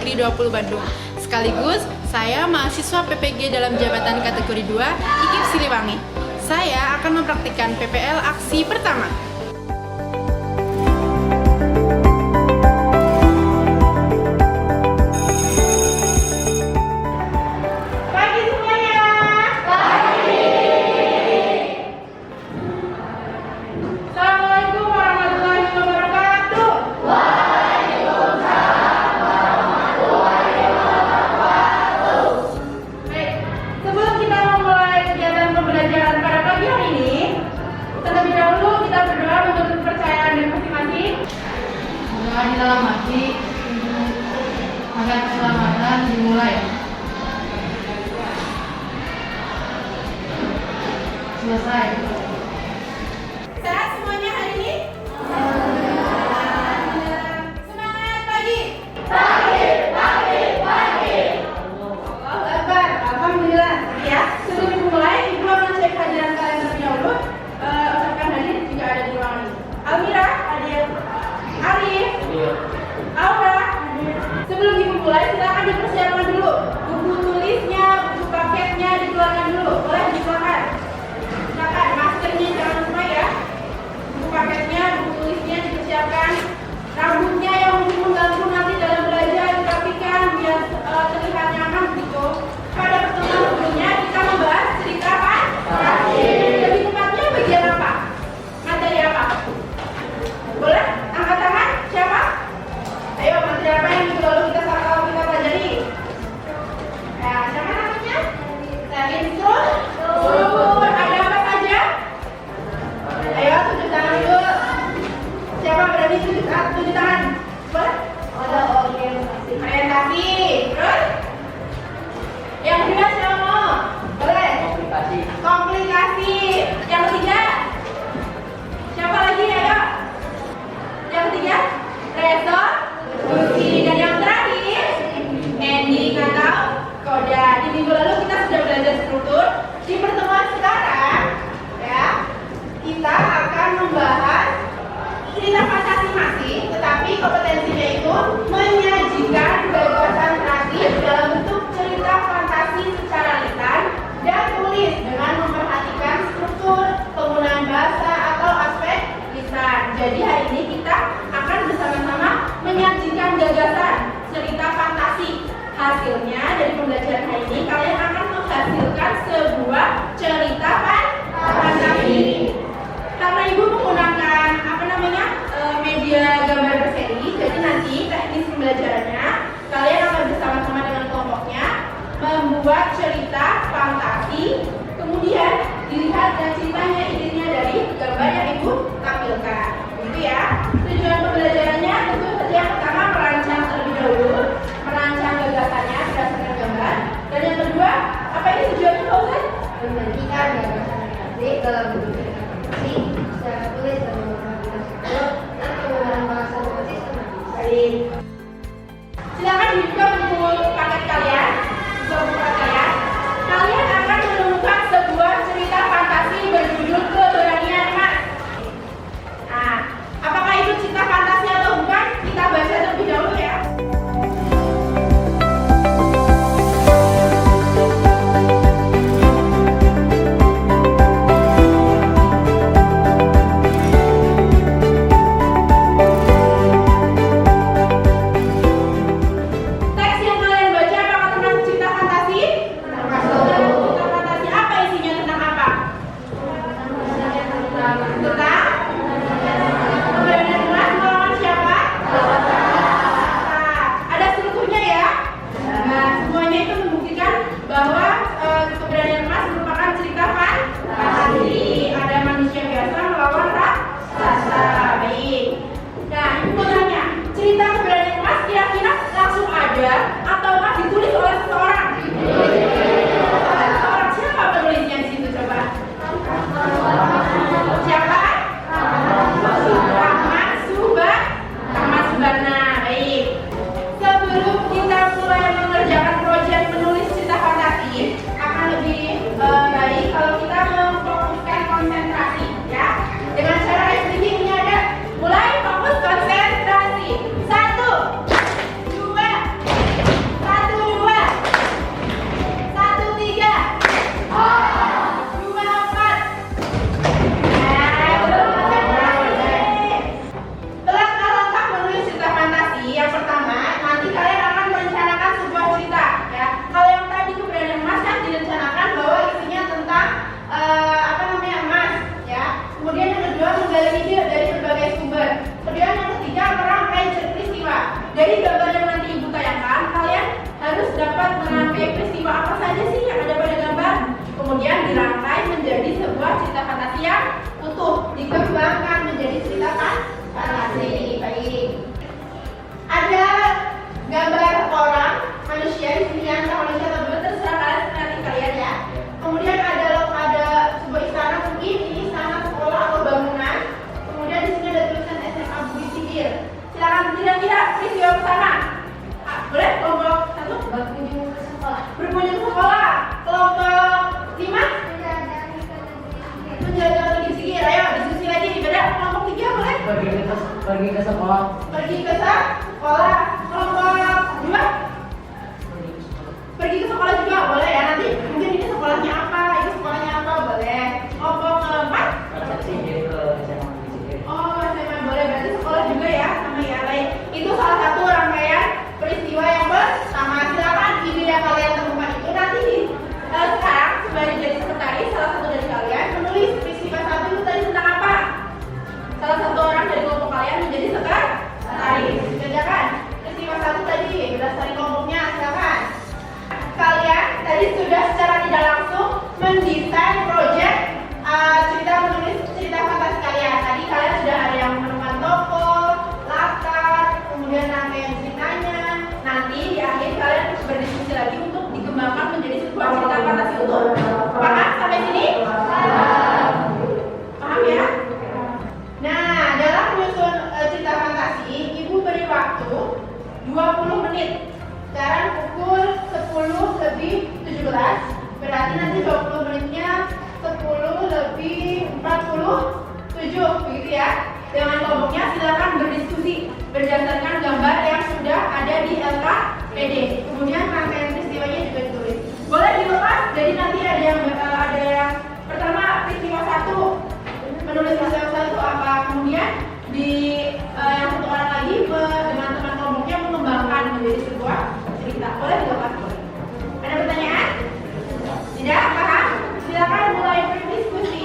Negeri 20 Bandung. Sekaligus, saya mahasiswa PPG dalam jabatan kategori 2 IKIP Siliwangi. Saya akan mempraktikkan PPL aksi pertama. Di dalam hati agar keselamatan dimulai. Selesai. Sehat semuanya hari ini? Semangat pagi! Pagi! Allah Akbar, alhamdulillah. Ya, sebelum dimulai, Ibu akan cek hadiran kalian terlebih dahulu. Ucapkan hadir jika ada di ruangan ini. Almira, hadir. Arif, Aura, sebelum Ibu mulai, silakan dipersiapkan dulu. Buku tulisnya, buku paketnya dikeluarkan dulu. Boleh dikeluarkan. Silakan, maskernya jangan lupa ya. Buku paketnya, buku tulisnya dipersiapkan. Rambutnya yang mungkin mengganggu nanti dalam belajar dirapikan biar terlihat nyaman gitu. Pada pertemuan sebelumnya kita membahas cerita kan? Lebih tepatnya bagian apa? Materi apa? Boleh? Angkat tangan, siapa? Ayo, materi apa yang dulu kita pelajari? Nah, siapa namanya? Insul. Ada apa saja? Ayo, tunjuk tangan dulu. Siapa berani tunjuk tangan? Boleh? Ada orientasi. Terus? Yang kedua siapa mau? Boleh? Komplikasi. Yang ketiga? Siapa lagi? Ayo. Yang ketiga, resolusi. Dan yang terakhir, ending atau koda. Di minggu lalu kita sudah belajar struktur. Di pertemuan sekarang, ya, kita akan membahas cerita fantasi masing, tetapi kompetensinya itu menyajikan gagasan kreatif dalam bentuk cerita fantasi secara lisan dan tulis dengan memperhatikan struktur, penggunaan bahasa atau aspek lisan. Jadi hari ini kita akan bersama-sama menyajikan gagasan cerita fantasi. Hasilnya dari pembelajaran hari ini kalian akan menghasilkan sebuah cerita fantasi. Karena Ibu menggunakan media gambar berseri, jadi nanti teknis pembelajarannya kalian akan bersama-sama dengan kelompoknya membuat cerita fantasi, kemudian dilihat dan ceritanya idenya dari gambar yang Ibu tampilkan. Begitu ya. Tujuan pembelajarannya tentu saja yang pertama merancang terlebih dahulu, merancang gagasannya berdasarkan gambar. Dan yang kedua, apa ini tujuannya Pak Ustaz? Menyajikan gagasan kreatif dalam bentuk cerita fantasi secara tulis dan memperhatikan struktur dan penggunaan bahasa berbasis tematik. Baik. Silakan dibuka buku paket kalian. Kalian akan menemukan sebuah cerita fantasi berjudul Keberanian Emas. Nah, apakah itu cerita fantasi atau bukan? Kita baca terlebih dahulu ya. Kemudian ada sebuah istana, mungkin ini istana sekolah atau bangunan. Kemudian di sini ada tulisan SMA Bukit Tinggi. Silakan kira-kira peristiwa pertama. Boleh kelompok 1 Berkunjung ke sekolah. berkunjung ke sekolah. Kelompok 5 menjaga Bukit Tinggi. Ayo diskusi lagi di beda. Kelompok 3 boleh? Pergi ke sekolah. Pergi ke sekolah. Kelompok 2 pergi ke sekolah juga boleh ya, nanti mungkin ini sekolahnya apa, itu sekolahnya apa, boleh. Kelompok keempat oh SMA boleh, berarti sekolah juga ya sama ya. Baik, itu salah satu rangkaian peristiwa yang pertama. Silakan ibu yang kalian temukan itu nanti sekarang sebagai jadi sekretaris salah satu dari kalian menulis peristiwa satu itu tadi tentang apa. Salah satu orang dari kelompok kalian menjadi sekretaris. Kerjakan peristiwa satu tadi berdasarkan kelompoknya. Silakan. Kalian tadi sudah secara tidak langsung mendesain proyek menulis cerita fantasi kalian. Tadi kalian sudah ada yang menemukan tokoh, latar, kemudian rangkaian ceritanya. Nanti di akhir kalian berdiskusi lagi untuk dikembangkan menjadi sebuah cerita fantasi utuh. Paham sampai sini? Paham ya? Nah, dalam menyusun cerita fantasi, ibu beri waktu 20 menit. Sekarang pukul 10 lebih 17, berarti nanti 20 menitnya 10 lebih 47, begitu ya. Dengan kelompoknya silakan berdiskusi berdasarkan gambar yang sudah ada di LKPD. Kemudian rangkaian peristiwanya juga ditulis. Boleh dilepas, jadi nanti ada yang pertama peristiwa 1, menulis peristiwa 1 apa, kemudian di yang satu orang lagi dengan teman kelompoknya mengembangkan menjadi sebuah cerita. Boleh dilepas, boleh. Ada pertanyaan? Tidak? Paham? Silakan mulai berdiskusi.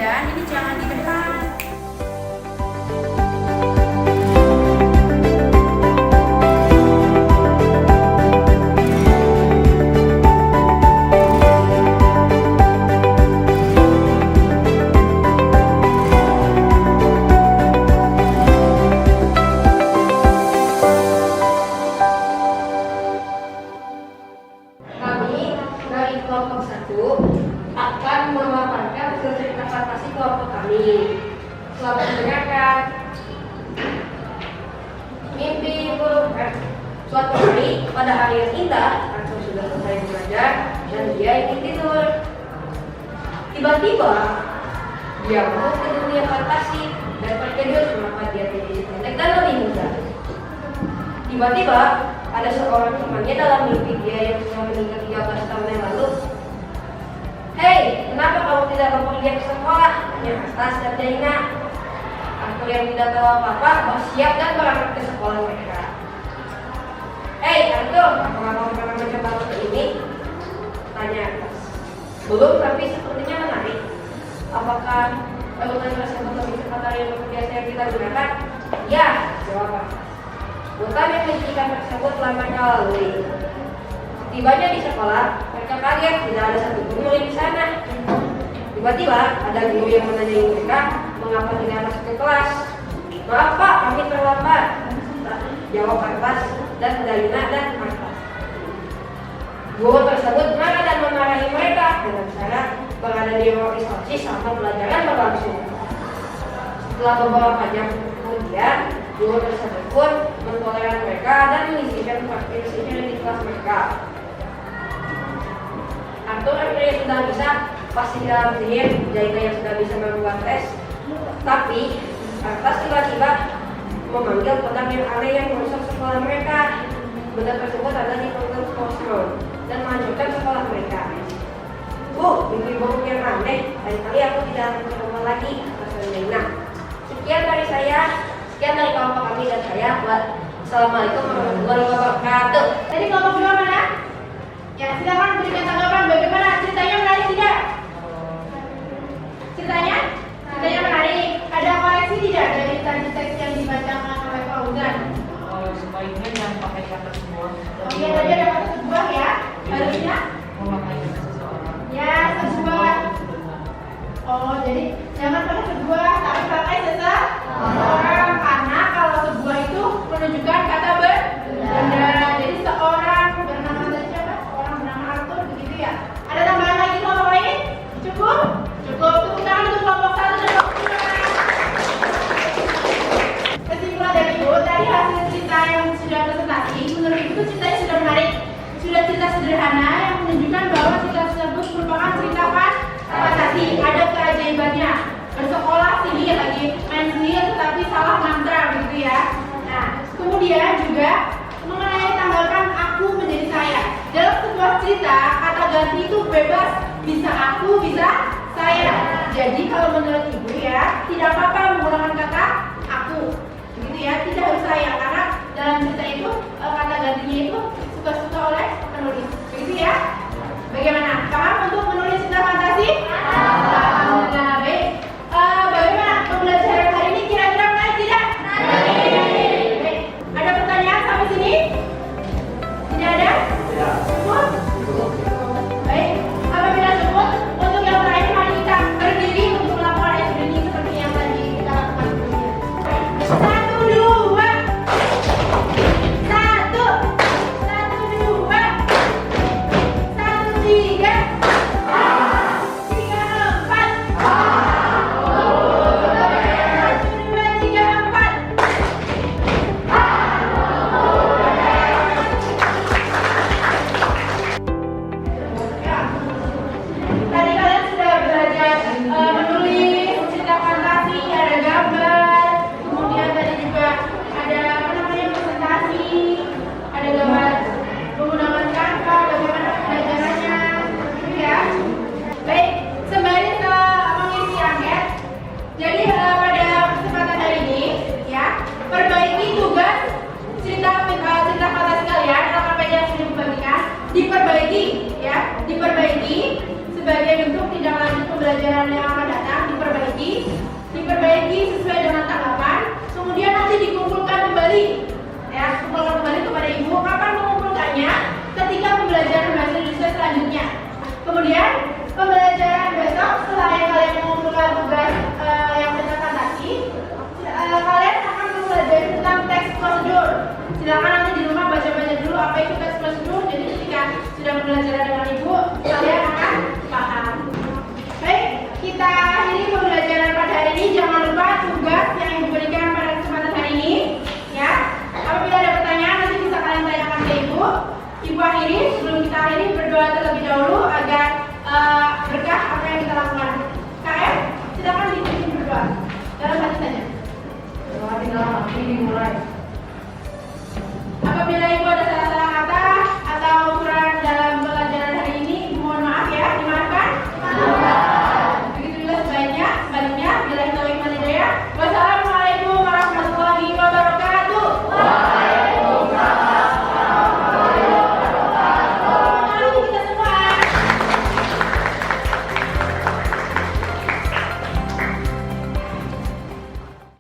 Dan ini jangan di depan. Kami dari kelompok 1 akan memaparkan cerita fantasi kelompok kami. Selamat mendengarkan. Mimpi buruk. Suatu hari, pada hari yang indah, Arthur sudah selesai belajar dan dia ingin tidur. Tiba-tiba, dia masuk ke dunia fantasi dan terkejut mengapa dia tidak cantik dan lebih muda. Tiba-tiba, ada seorang temannya dalam mimpi dia yang sudah meninggal 13 tahun yang lalu. Hei, kenapa kamu tidak berpergian ke sekolah? Tanya Atas dan Daina. Arthur yang tidak tahu apa-apa bersiap dan berangkat ke sekolah mereka. Hei Arthur, apakah kamu pernah mencoba rute ini? Tanya Atas. Belum, tapi sepertinya menarik. Apakah rute tersebut lebih cepat dari rute biasa yang kita gunakan? Ya, jawab Atas. Hutan yang menjijikan tersebut telah mereka lalui. Tibanya di sekolah, mereka kaget tidak ada satu guru di sana. Tiba-tiba ada guru yang menanyai mereka mengapa tidak masuk ke kelas. Maaf Pak, kami terlambat. Jawab Atas dan Daina dan Atas. Guru tersebut marah dan memarahi mereka dengan cara berada di ruang isolasi sampai pelajaran berlangsung. Setelah beberapa jam kemudian, guru tersebut pun mentoleran mereka dan mengisikan praktisnya di kelas mereka. Arthur akhirnya sudah bisa pasti dalam sihir, Daina yang sudah bisa membuat tes. Tapi Atas tiba-tiba memanggil pedang yang aneh yang merusak sekolah mereka. Benda tersebut ada di Tonton Cosmo dan menghancurkan sekolah mereka. Bu, mimpi buruk yang aneh. Lain kali aku tidak akan mencoba lagi, kata Daina. Sekian saya. Sekian dari kelompok kami dan saya. Wassalamualaikum warahmatullahi wabarakatuh. Tadi kelompok dua mana? Ya, silakan berikan tanggapan bagaimana ceritanya, menarik tidak? Ceritanya menarik. Ada koreksi tidak dari tadi teks yang dibacakan oleh Fauzan? Sebaiknya jangan pakai kata semua. Oke, tadi ada kata sebuah ya. Harusnya Memakai kata seseorang. ya sebuah. Oh, jadi jangan pakai sebuah, tapi pakai seseorang, karena kalau sebuah itu menunjukkan kata benda. Jadi seorang bernama siapa? Orang bernama Arthur, begitu ya. Ada tambahan lagi kelompok lain? Cukup? Cukup. Tepuk tangan untuk kelompok 1 dan kelompok 2. Kesimpulan dari Ibu, tadi hasil cerita yang sudah presentasi, menurut Ibu itu ceritanya sudah menarik. Sudah cerita sederhana yang menunjukkan bahwa cerita tersebut merupakan cerita fantasi, ada keajaibannya. Bersekolah sini lagi main sendiri tetapi salah mantra begitu ya. Nah, kemudian juga mengenai tanggapan aku menjadi saya. Dalam sebuah cerita, kata ganti itu bebas, bisa aku, bisa saya. Jadi kalau menurut Ibu ya, tidak apa-apa menggunakan kata aku. Begitu ya, tidak harus saya, karena dalam cerita itu kata gantinya itu suka-suka oleh penulis. Begitu ya. Bagaimana? Paham untuk menulis cerita fantasi? Alhamdulillah, baik. Bagaimana pembelajaran hari ini kira-kira menarik tidak? Baik. Ada pertanyaan sampai sini? Tidak ada? Cukup? Baik. Apabila cukup, untuk yang terakhir mari kita berdiri untuk melakukan activity seperti yang tadi kita lakukan sebelumnya. 1, 2. 1, 2. 1, 3. 3, 4. 1, 2, 3, 4. Tadi kalian sudah belajar menulis cerita fantasi, ada gambar, kemudian tadi juga ada presentasi, ada gambar menggunakan Canva, bagaimana pembelajarannya, gitu ya. Baik, sembari mengisi angket, jadi pada kesempatan hari ini, ya, perbaiki tugas cerita fantasi kalian, LKPD yang sudah dibagikan, diperbaiki, ya, diperbaiki sebagai bentuk tindak lanjut pembelajaran yang akan datang, diperbaiki sesuai dengan tanggapan, kemudian nanti dikumpulkan kembali, ya, kumpulkan kembali kepada Ibu. Kapan mengumpulkannya? Ketika pembelajaran bahasa Indonesia selanjutnya. Kemudian pembelajaran besok setelah yang kalian mengumpulkan tugas yang tentang fantasi, kalian akan mempelajari tentang teks prosedur. Silakan nanti di rumah baca-baca dulu apa itu teks prosedur. Jadi ketika sudah pembelajaran dengan Ibu, kalian akan paham. Baik, kita akhiri pembelajaran pada hari ini. Jangan lupa tugas yang diberikan pada kesempatan hari ini, ya. Apabila ada pertanyaan nanti bisa kalian tanyakan ke Ibu. Ibu akhiri, sebelum kita akhiri berdoa terlebih dahulu agar berkah apa yang kita lakukan. KM, silakan dipimpin berdoa dalam hati saja. Dalam hati dimulai.